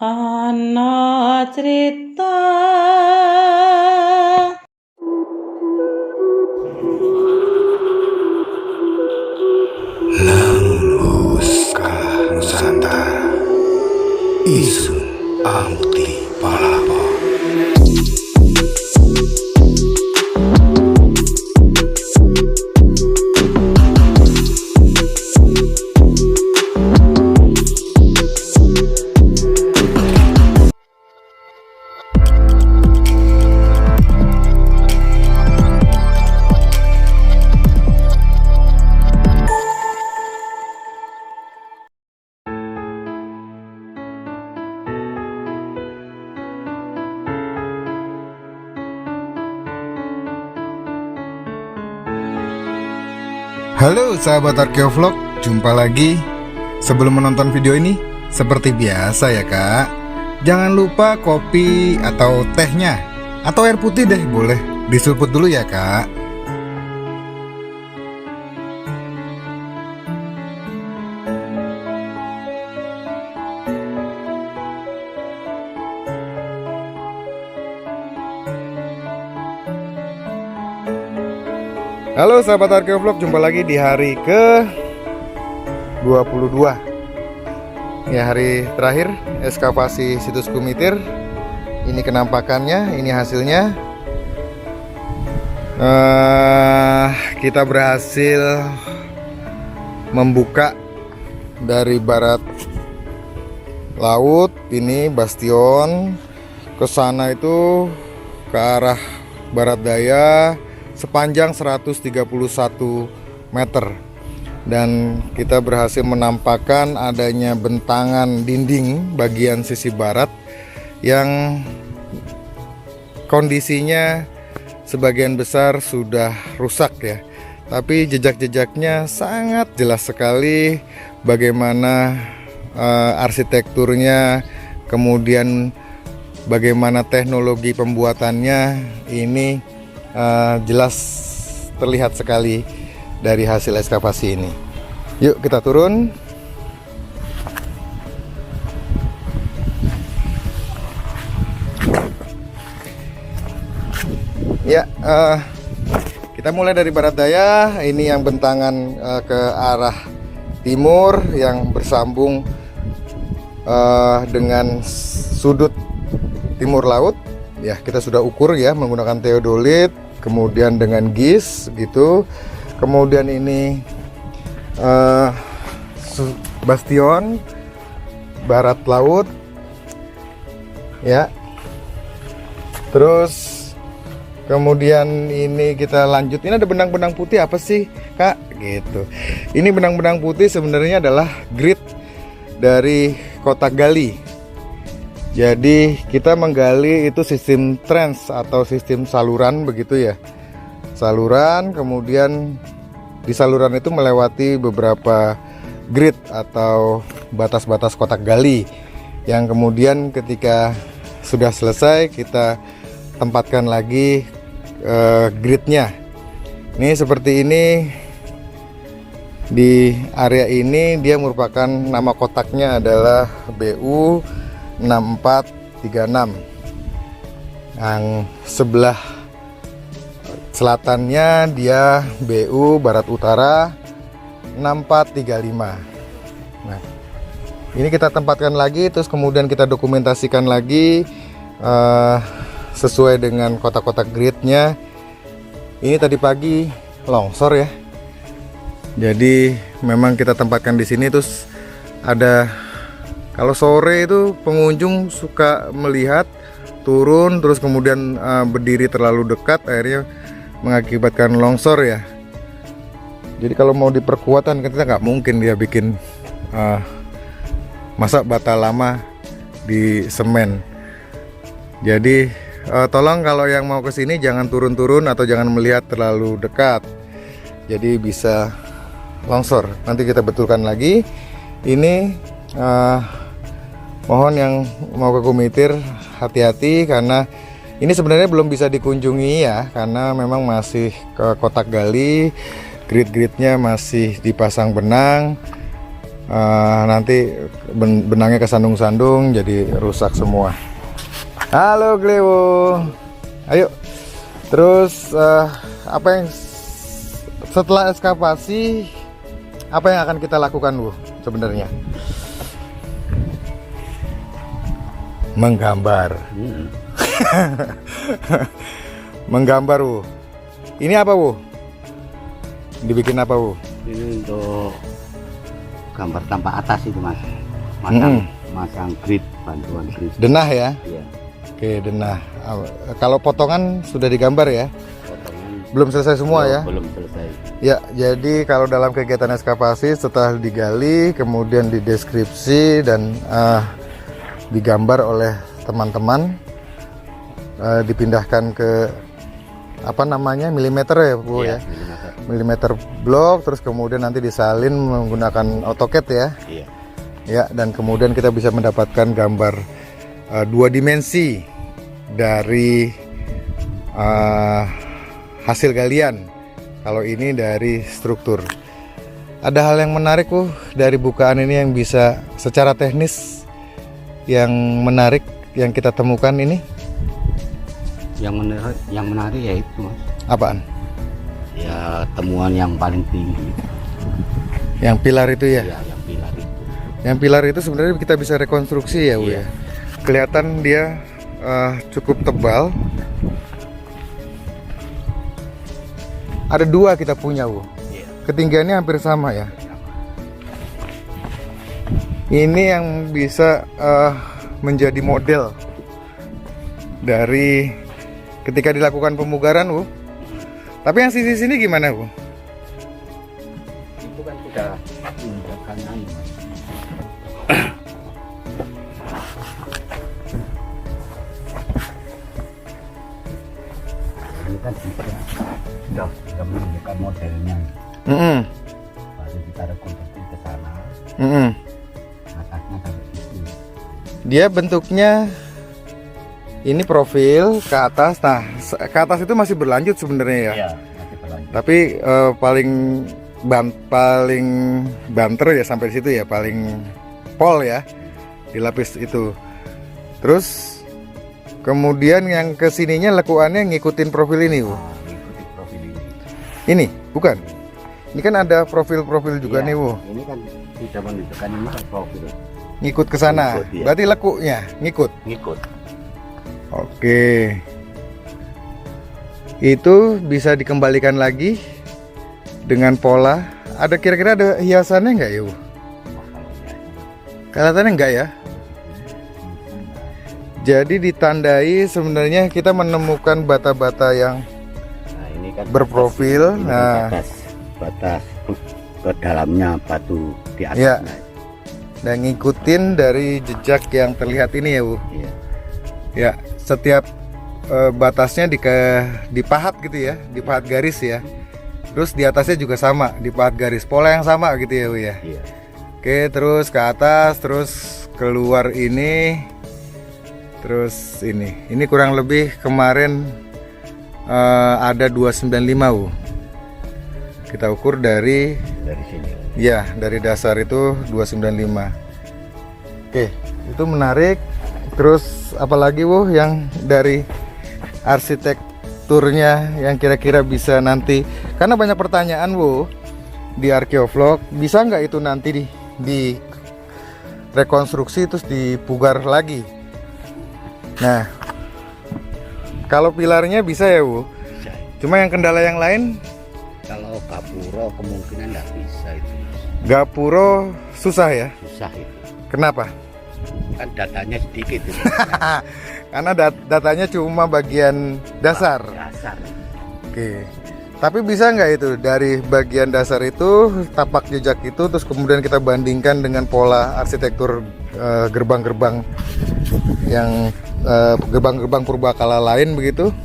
Ana cerita Lamunuskah Nusantara Isun Amukti Palapa. Halo sahabat Arkeovlog, jumpa lagi. Sebelum menonton video ini, seperti biasa ya kak, jangan lupa kopi atau tehnya, atau air putih deh boleh, diseruput dulu ya kak. Halo sahabat Arkeovlog, jumpa lagi di hari ke 22. Ya, hari terakhir ekskavasi situs Kumitir. Ini kenampakannya, ini hasilnya. Kita berhasil membuka dari barat laut, ini bastion. Ke sana itu ke arah barat daya sepanjang 131 meter, dan kita berhasil menampakkan adanya bentangan dinding bagian sisi barat yang kondisinya sebagian besar sudah rusak ya, tapi jejak-jejaknya sangat jelas sekali bagaimana arsitekturnya, kemudian bagaimana teknologi pembuatannya. Ini jelas terlihat sekali dari hasil ekskavasi ini. Yuk kita turun. Ya, kita mulai dari barat daya. Ini yang bentangan ke arah timur yang bersambung dengan sudut timur laut. Ya, kita sudah ukur ya menggunakan teodolit, kemudian dengan gis gitu. Kemudian ini bastion barat laut ya. Terus kemudian ini kita lanjut. Ini ada benang-benang putih, apa sih kak gitu. Ini benang-benang putih sebenarnya adalah grid dari kotak gali. Jadi kita menggali itu sistem trench atau sistem saluran begitu ya. Saluran, kemudian di saluran itu melewati beberapa grid atau batas-batas kotak gali, yang kemudian ketika sudah selesai kita tempatkan lagi gridnya. Ini seperti ini. Di area ini dia merupakan, nama kotaknya adalah BU 6436. Yang sebelah selatannya dia BU barat utara 6435. Nah, ini kita tempatkan lagi, terus kemudian kita dokumentasikan lagi sesuai dengan kotak-kotak gridnya. Ini tadi pagi longsor ya. Jadi memang kita tempatkan di sini, terus ada, kalau sore itu pengunjung suka melihat turun terus kemudian berdiri terlalu dekat, akhirnya mengakibatkan longsor ya. Jadi kalau mau diperkuat kan kita nggak mungkin dia bikin masa bata lama di semen. Jadi tolong kalau yang mau ke sini jangan turun-turun atau jangan melihat terlalu dekat. Jadi bisa longsor. Nanti kita betulkan lagi. Ini mohon yang mau ke Kumitir hati-hati, karena ini sebenarnya belum bisa dikunjungi ya, karena memang masih ke kotak gali, grid-gridnya masih dipasang benang. nanti benangnya kesandung-sandung jadi rusak semua. Halo Glewo, ayo. Terus apa yang setelah ekskavasi, apa yang akan kita lakukan Bu sebenarnya? Menggambar. Menggambar Bu. Ini apa Bu? Dibikin apa Bu? Ini untuk gambar tampak atas itu Mas. Masang grid, bantuan grid. Denah ya? Iya. Oke, denah. Kalau potongan sudah digambar ya? Potongan Belum selesai semua ya? belum selesai. Ya, jadi kalau dalam kegiatan ekskavasi setelah digali, kemudian dideskripsi dan digambar oleh teman-teman, dipindahkan ke apa namanya milimeter ya Bu ya? Milimeter blok, terus kemudian nanti disalin menggunakan AutoCAD ya? Iya. Ya, dan kemudian kita bisa mendapatkan gambar 2 dimensi dari hasil galian. Kalau ini dari struktur. Ada hal yang menarik dari bukaan ini yang bisa secara teknis yang menarik yang kita temukan ini. Yang menarik ya itu Mas. Apaan? Ya temuan yang paling tinggi. Yang pilar itu ya? Ya, yang pilar itu. Yang pilar itu sebenarnya kita bisa rekonstruksi ya Bu Iya. ya. Kelihatan dia cukup tebal. Ada 2 kita punya Bu. Iya. Ketinggiannya hampir sama ya. Ini yang bisa menjadi model dari ketika dilakukan pemugaran Bu. Tapi yang sisi-sini gimana Bu? Itu kan sudah menunjukkan ini kan sudah menunjukkan modelnya. Baru kita rekonstruksi ke sana. Atasnya kayak gitu. Dia bentuknya ini profil ke atas. Nah, ke atas itu masih berlanjut sebenarnya ya. Iya, masih berlanjut. Tapi paling banter ya sampai di situ ya, paling pol ya di lapis itu. Terus kemudian yang kesininya lekuannya ngikutin profil ini Bu. Mengikuti profil ini. Ini bukan? Ini kan ada profil-profil juga Iya, nih Bu. ini kan sudah menunjukkan ini kan profil. Ngikut ke sana. Ngikut, iya. Berarti lekunya ngikut. Ngikut. Oke. Itu bisa dikembalikan lagi dengan pola. Ada kira-kira ada hiasannya nggak ya Bu? Kelihatannya enggak ya? Jadi ditandai sebenarnya kita menemukan bata-bata yang Nah, ini kan berprofil. ini Nah, batas ke dalamnya batu di Ya. atasnya. dan ngikutin dari jejak yang terlihat ini ya Bu. Iya. Ya, setiap batasnya dipahat gitu ya, dipahat garis ya. Terus di atasnya juga sama, dipahat garis, pola yang sama gitu ya Bu ya. Iya. Oke, terus ke atas, terus keluar ini, terus ini. Ini kurang lebih kemarin ada 295 Bu. Kita ukur dari Dari sini. ya, dari dasar itu 295. Oke, itu menarik. Terus apalagi Bu yang dari arsitekturnya yang kira-kira bisa nanti, karena banyak pertanyaan Bu di Arkeovlog, bisa nggak itu nanti di rekonstruksi terus dipugar lagi. Nah, kalau pilarnya bisa ya Bu, Bisa. cuma yang kendala yang lain, Kalau gapuro kemungkinan nggak bisa itu. gapuro susah ya. Susah itu. Kenapa? Kan datanya sedikit itu. Karena datanya cuma bagian dasar. Dasar. Oke. Tapi bisa nggak itu dari bagian dasar itu, tapak jejak itu, terus kemudian kita bandingkan dengan pola arsitektur gerbang-gerbang yang gerbang-gerbang purbakala lain begitu?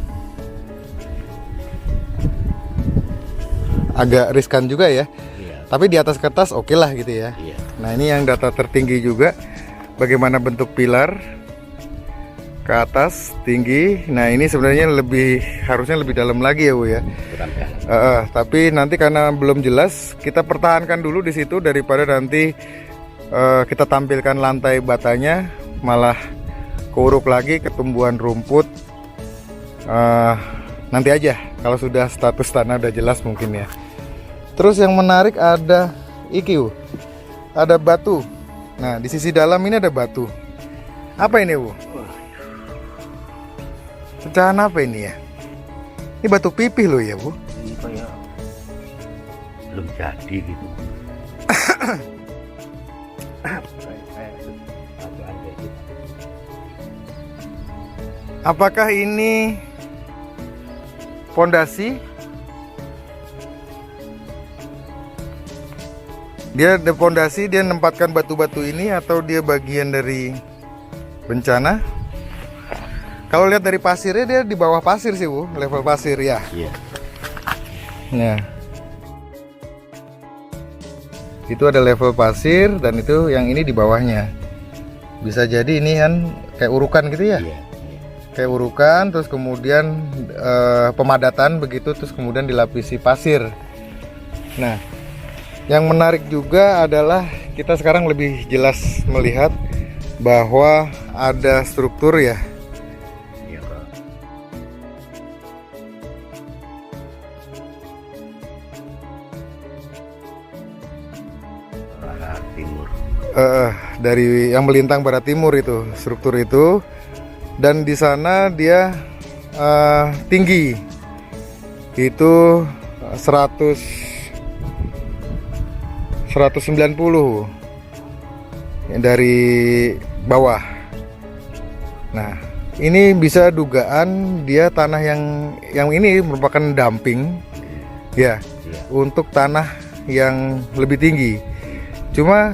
Agak riskan juga ya. Iya. Tapi di atas kertas oke lah gitu ya. Iya. Nah, ini yang data tertinggi juga. Bagaimana bentuk pilar ke atas tinggi. Nah, ini sebenarnya harusnya lebih dalam lagi ya Bu ya. Kurang dalam. Tapi nanti karena belum jelas, kita pertahankan dulu di situ daripada nanti kita tampilkan lantai batanya malah keuruk lagi, ketumbuhan rumput. Nanti aja kalau sudah status tanah udah jelas mungkin ya. Terus yang menarik ada iki, ada batu. Nah di sisi dalam ini ada batu. Apa ini, Bu? Pecahan apa ini ya? Ini batu pipih loh ya, Bu. Ini kayak belum jadi gitu. Apakah ini pondasi? Dia ada pondasi, dia menempatkan batu-batu ini, atau dia bagian dari bencana? Kalau lihat dari pasirnya, dia di bawah pasir sih, Bu, level pasir ya. Iya. Nah, itu ada level pasir dan itu yang ini di bawahnya. Bisa jadi ini kan kayak urukan gitu ya. Iya. Kayak urukan, terus kemudian pemadatan begitu, terus kemudian dilapisi pasir. Nah, yang menarik juga adalah kita sekarang lebih jelas melihat bahwa ada struktur ya. Iya, Pak. Barat timur. Dari yang melintang barat timur itu struktur itu, dan di sana dia tinggi itu 190 dari bawah. Nah ini bisa dugaan dia tanah yang ini merupakan dumping ya, untuk tanah yang lebih tinggi. Cuma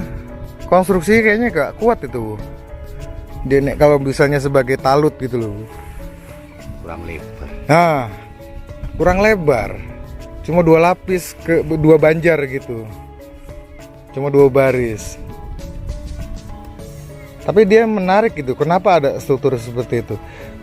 konstruksi kayaknya gak kuat itu. Dia kalau misalnya sebagai talut gitu loh. Kurang lebar. Nah, kurang lebar. Cuma 2 lapis ke 2 banjar gitu. Cuma 2 baris. Tapi dia menarik gitu. Kenapa ada struktur seperti itu?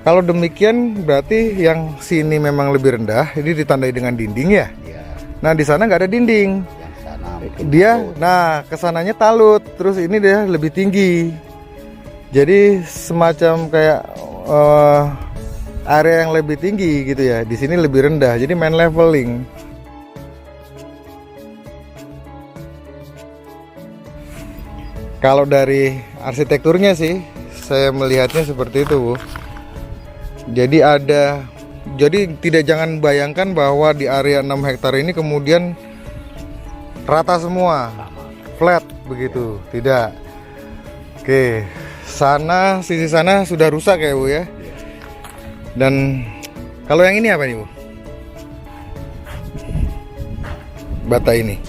Kalau demikian berarti yang sini memang lebih rendah. Ini ditandai dengan dinding ya. Iya. Nah di sana nggak ada dinding. Yang sana Dia, nah kesananya talut. Terus ini dia lebih tinggi. Jadi semacam kayak area yang lebih tinggi gitu ya. Di sini lebih rendah. Jadi main leveling. Kalau dari arsitekturnya sih, saya melihatnya seperti itu, Bu. Jadi jangan bayangkan bahwa di area 6 hektar ini kemudian rata semua, flat begitu, tidak. Oke, sisi sana sudah rusak ya, Bu ya. Dan kalau yang ini apa nih, Bu? Bata ini.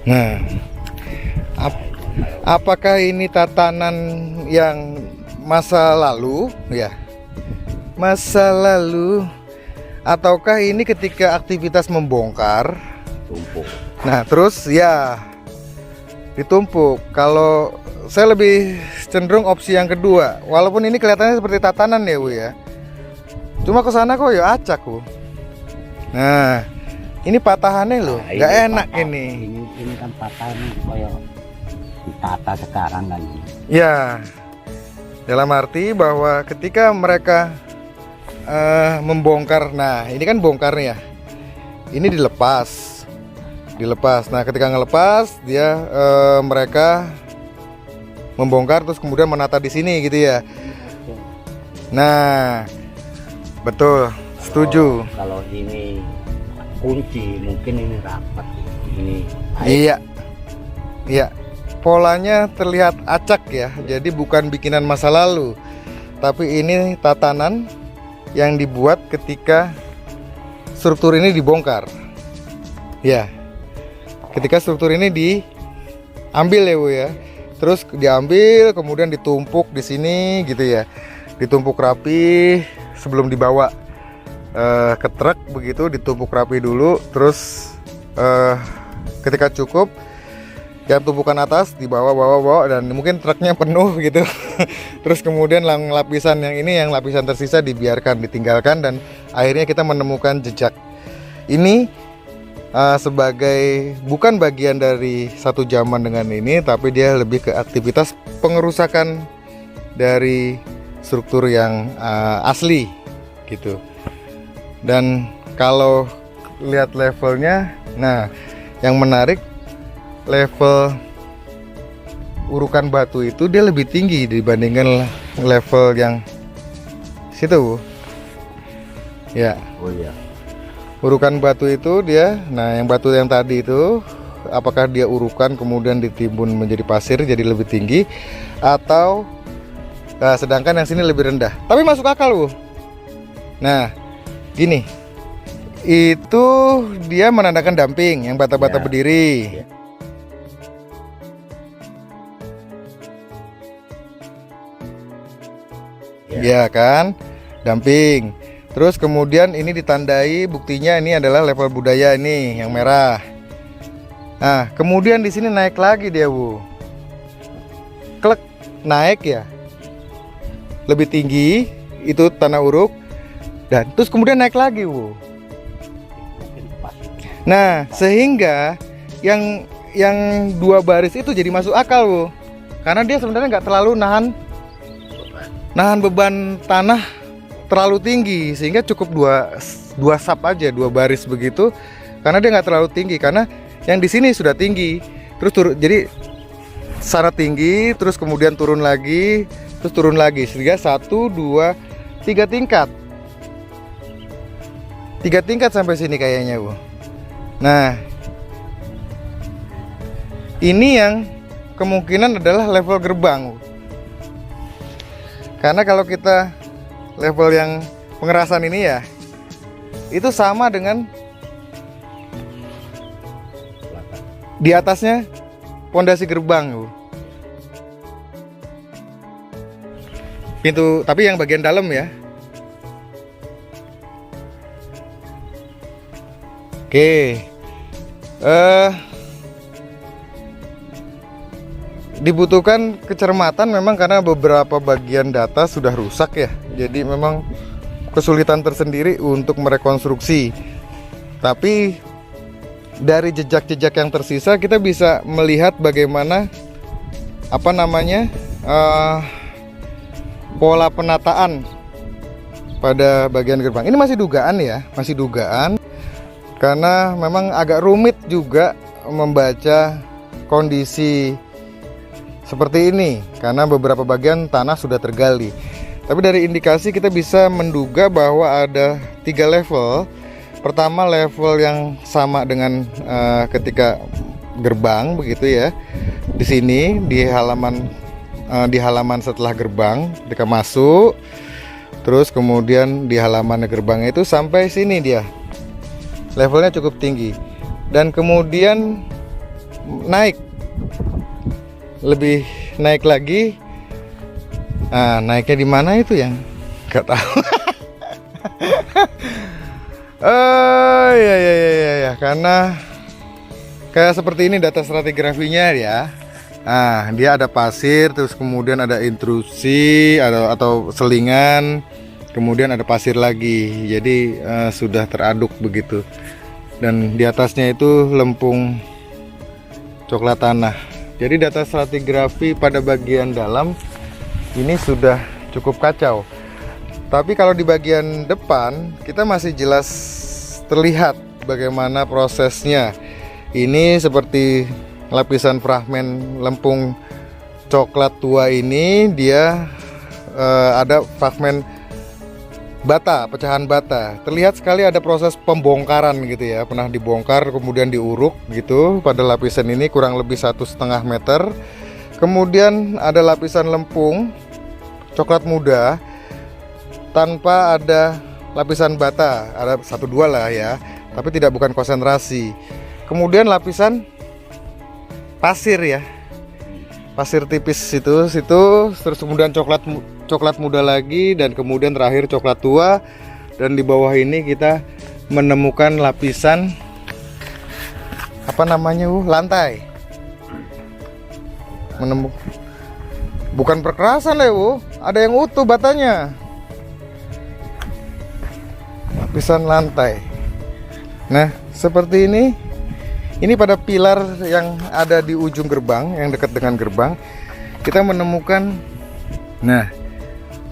Nah, apakah ini tatanan yang masa lalu ya? Masa lalu, ataukah ini ketika aktivitas membongkar tumpuk. Nah terus ya ditumpuk? Kalau saya lebih cenderung opsi yang kedua, walaupun ini kelihatannya seperti tatanan ya, Bu ya. Cuma ke sana kok ya acak, Bu. Nah ini patahannya loh, Nah, nggak enak patah. ini. Ini kan patah ini kayak ditata sekarang kan. Ya, dalam arti bahwa ketika mereka membongkar, nah ini kan bongkarnya, ini dilepas. Nah ketika ngelepas dia mereka membongkar terus kemudian menata di sini gitu ya. Nah, betul, setuju. Kalau ini kunci mungkin ini rapat ini. Iya, polanya terlihat acak ya. Jadi bukan bikinan masa lalu, tapi ini tatanan yang dibuat ketika struktur ini dibongkar. Ya, ketika struktur ini diambil ya, Bu ya. Terus diambil kemudian ditumpuk di sini gitu ya. Ditumpuk rapi sebelum dibawa ke truk begitu, ditumpuk rapi dulu. Terus ketika cukup yang tumpukan atas dibawa dan mungkin truknya penuh gitu. Terus kemudian lapisan yang ini, yang lapisan tersisa dibiarkan, ditinggalkan, dan akhirnya kita menemukan jejak. Ini sebagai bukan bagian dari satu zaman dengan ini, tapi dia lebih ke aktivitas pengerusakan dari struktur yang asli gitu. Dan kalau lihat levelnya, nah yang menarik, level urukan batu itu dia lebih tinggi dibandingkan level yang situ ya. Oh iya. Urukan batu itu dia, nah yang batu yang tadi itu apakah dia urukan kemudian ditimbun menjadi pasir jadi lebih tinggi, atau nah, sedangkan yang sini lebih rendah, tapi masuk akal Bu. Nah gini, itu dia menandakan damping yang bata-bata Ya. berdiri. Ya kan, damping. Terus kemudian ini ditandai, buktinya ini adalah level budaya ini yang merah. Nah kemudian di sini naik lagi dia Bu, klek, naik ya, lebih tinggi itu tanah uruk, dan terus kemudian naik lagi Bu. Nah sehingga yang dua baris itu jadi masuk akal Bu, karena dia sebenarnya nggak terlalu nahan beban tanah terlalu tinggi, sehingga cukup dua sap aja, dua baris begitu, karena dia nggak terlalu tinggi, karena yang di sini sudah tinggi, terus turun, jadi sana tinggi, terus kemudian turun lagi, terus turun lagi, sehingga 1, 2, 3 tingkat, 3 tingkat sampai sini kayaknya Bu. Nah ini yang kemungkinan adalah level gerbang, karena kalau kita level yang pengerasan ini ya, itu sama dengan di atasnya pondasi gerbang Bu. Pintu, tapi yang bagian dalam ya. Oke, dibutuhkan kecermatan memang, karena beberapa bagian data sudah rusak ya. Jadi memang kesulitan tersendiri untuk merekonstruksi. Tapi dari jejak-jejak yang tersisa kita bisa melihat bagaimana pola penataan pada bagian gerbang. Ini masih dugaan ya, masih dugaan, karena memang agak rumit juga membaca kondisi seperti ini, karena beberapa bagian tanah sudah tergali. Tapi dari indikasi kita bisa menduga bahwa ada 3 level. Pertama level yang sama dengan ketika gerbang begitu ya. Di sini di halaman setelah gerbang ketika masuk, terus kemudian di halaman gerbangnya itu sampai sini dia. Levelnya cukup tinggi, dan kemudian lebih naik lagi. Nah, naiknya di mana itu yang nggak tahu. Ya, karena kayak seperti ini data stratigrafinya ya. Nah, dia ada pasir, terus kemudian ada intrusi atau selingan, kemudian ada pasir lagi. Jadi sudah teraduk begitu. Dan di atasnya itu lempung coklat tanah. Jadi data stratigrafi pada bagian dalam ini sudah cukup kacau. Tapi kalau di bagian depan kita masih jelas terlihat bagaimana prosesnya. Ini seperti lapisan fragmen lempung coklat tua ini, dia ada fragmen bata, pecahan bata. Terlihat sekali ada proses pembongkaran gitu ya, pernah dibongkar kemudian diuruk gitu pada lapisan ini kurang lebih 1,5 meter. Kemudian ada lapisan lempung coklat muda tanpa ada lapisan bata, ada 1-2 lah ya, tapi bukan konsentrasi. Kemudian lapisan pasir ya, pasir tipis situ, terus kemudian coklat muda lagi, dan kemudian terakhir coklat tua. Dan di bawah ini kita menemukan lapisan lantai. Bukan perkerasan ya Bu, ada yang utuh batanya. Lapisan lantai. Nah seperti ini. Ini pada pilar yang ada di ujung gerbang, yang dekat dengan gerbang, kita menemukan, nah,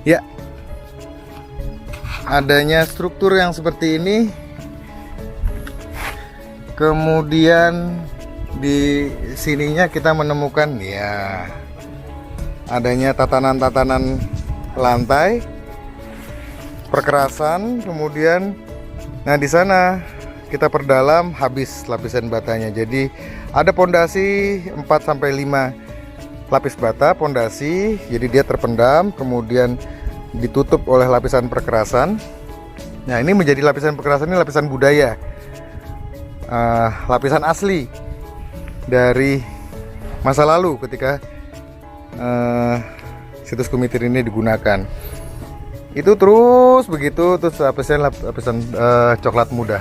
ya, adanya struktur yang seperti ini. Kemudian di sininya kita menemukan, ya, adanya tatanan-tatanan lantai, perkerasan, kemudian, nah di sana kita perdalam habis lapisan batanya. Jadi ada pondasi 4-5 lapis bata pondasi, jadi dia terpendam, kemudian ditutup oleh lapisan perkerasan. Nah, ini menjadi lapisan perkerasan, ini lapisan budaya, lapisan asli dari masa lalu ketika situs Kumitir ini digunakan. Itu terus begitu, terus lapisan coklat muda.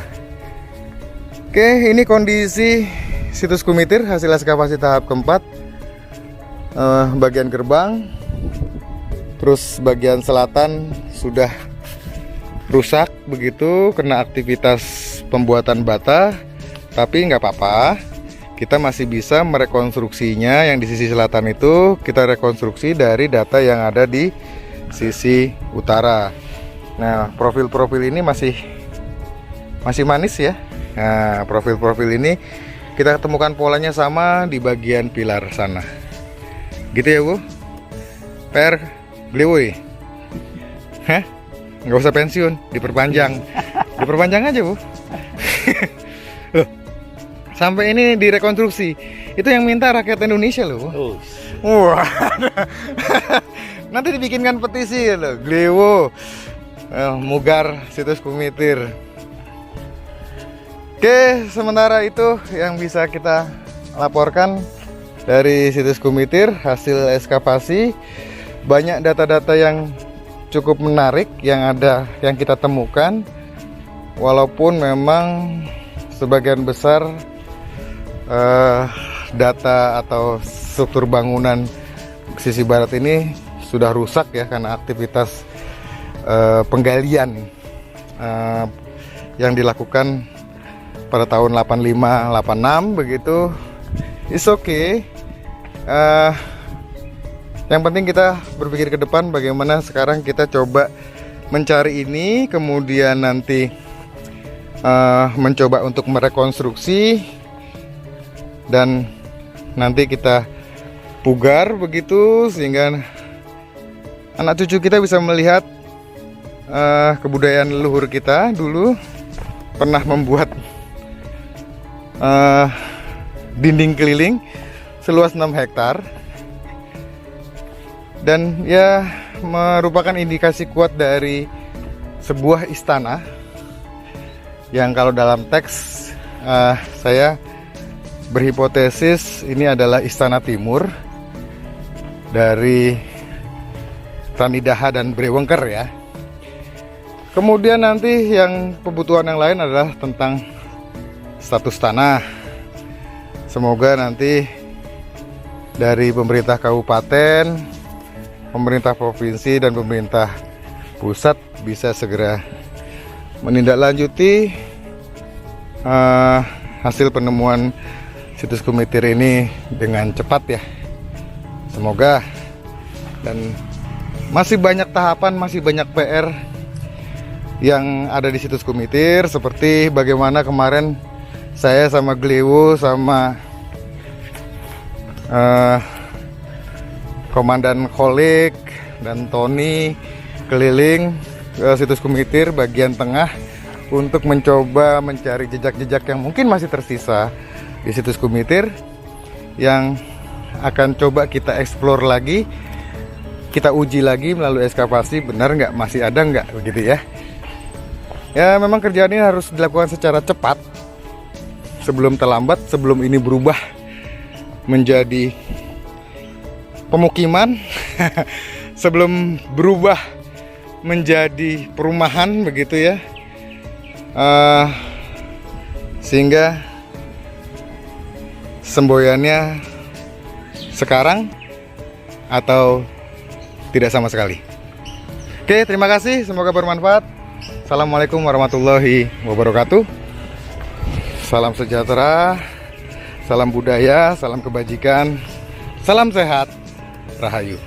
Oke, ini kondisi situs Kumitir hasil ekskavasi tahap keempat. Bagian gerbang, terus bagian selatan sudah rusak begitu kena aktivitas pembuatan bata, tapi nggak apa-apa, kita masih bisa merekonstruksinya. Yang di sisi selatan itu kita rekonstruksi dari data yang ada di sisi utara. Nah, profil-profil ini masih manis ya. Nah, profil-profil ini kita temukan polanya sama di bagian pilar sana. Gitu ya, Bu? Per Glewoy. Hah? Nggak usah pensiun, diperpanjang. Diperpanjang aja, Bu. Loh, sampai ini direkonstruksi. Itu yang minta rakyat Indonesia loh, Bu. Wah. Nanti dibikinkan petisi loh, Glewo, mugar situs Kumitir. Oke, sementara itu yang bisa kita laporkan dari situs Kumitir hasil ekskavasi. Banyak data-data yang cukup menarik yang kita temukan, walaupun memang sebagian besar data atau struktur bangunan sisi barat ini sudah rusak ya karena aktivitas penggalian yang dilakukan pada tahun 85-86 begitu. It's okay. Yang penting kita berpikir ke depan bagaimana sekarang kita coba mencari ini, kemudian nanti mencoba untuk merekonstruksi dan nanti kita pugar begitu sehingga anak cucu kita bisa melihat kebudayaan leluhur kita dulu pernah membuat dinding keliling seluas 6 hektar dan ya merupakan indikasi kuat dari sebuah istana yang kalau dalam teks saya berhipotesis ini adalah istana timur dari Ranidaha dan Brewengker ya. Kemudian nanti yang kebutuhan yang lain adalah tentang status tanah. Semoga nanti dari pemerintah kabupaten, pemerintah provinsi dan pemerintah pusat bisa segera menindaklanjuti hasil penemuan situs Kumitir ini dengan cepat ya. Semoga. Dan masih banyak tahapan, masih banyak PR yang ada di situs Kumitir, seperti bagaimana kemarin saya sama Glewo sama Komandan Kholik dan Tony keliling ke situs Kumitir bagian tengah untuk mencoba mencari jejak-jejak yang mungkin masih tersisa di situs Kumitir yang akan coba kita explore lagi, kita uji lagi melalui ekskavasi, benar nggak, masih ada nggak begitu ya. Ya memang kerjaan ini harus dilakukan secara cepat sebelum terlambat, sebelum ini berubah menjadi pemukiman sebelum berubah menjadi perumahan begitu ya, sehingga semboyannya sekarang atau tidak sama sekali. Oke, terima kasih, semoga bermanfaat. Assalamualaikum warahmatullahi wabarakatuh. Salam sejahtera, Salam budaya, salam kebajikan, salam sehat, Rahayu.